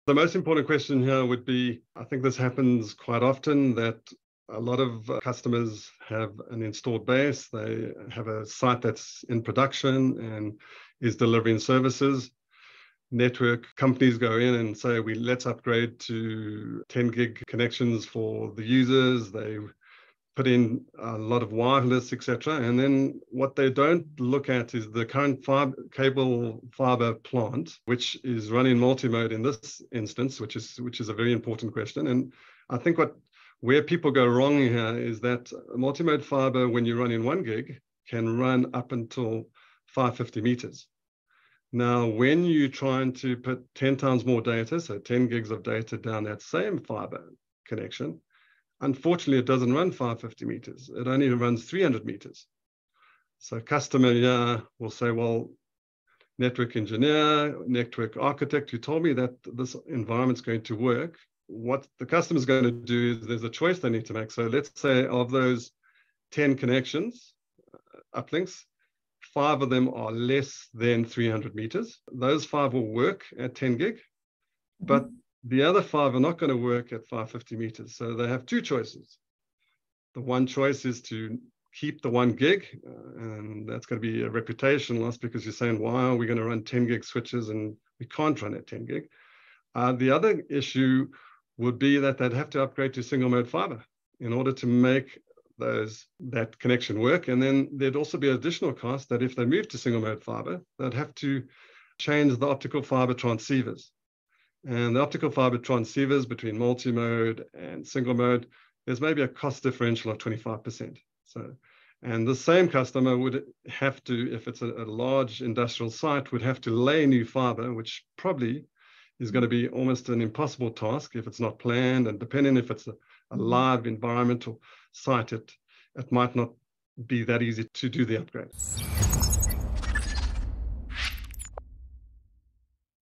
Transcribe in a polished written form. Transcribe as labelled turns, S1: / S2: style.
S1: The most important question here would be, I think this happens quite often, that a lot of customers have an installed base. They have a site that's in production and is delivering services. Network companies go in and say, let's upgrade to 10 gig connections for the users. They put in a lot of wireless, etc. And then what they don't look at is the current cable fiber plant, which is running multi-mode in this instance, which is a very important question. And I think where people go wrong here is that multi-mode fiber, when you're running 1 gig, can run up until 550 meters. Now, when you're trying to put 10 times more data, so 10 gigs of data down that same fiber connection, unfortunately, it doesn't run 550 meters. It only runs 300 meters. So customer will say, well, network engineer, network architect, you told me that this environment's going to work. What the customer's going to do is there's a choice they need to make. So let's say of those 10 connections, uplinks, 5 of them are less than 300 meters. Those 5 will work at 10 gig, but the other 5 are not going to work at 550 meters. So they have 2 choices. The one choice is to keep the 1 gig, and that's going to be a reputation loss because you're saying, why are we going to run 10 gig switches and we can't run at 10 gig? The other issue would be that they'd have to upgrade to single mode fiber in order to make that connection work. And then there'd also be additional cost that if they move to single mode fiber, they'd have to change the optical fiber transceivers. And the optical fiber transceivers between multi-mode and single mode, there's maybe a cost differential of 25%. And the same customer would have to, if it's a large industrial site, would have to lay new fiber, which probably is going to be almost an impossible task if it's not planned. And depending if it's a live environmental site, it might not be that easy to do the upgrade.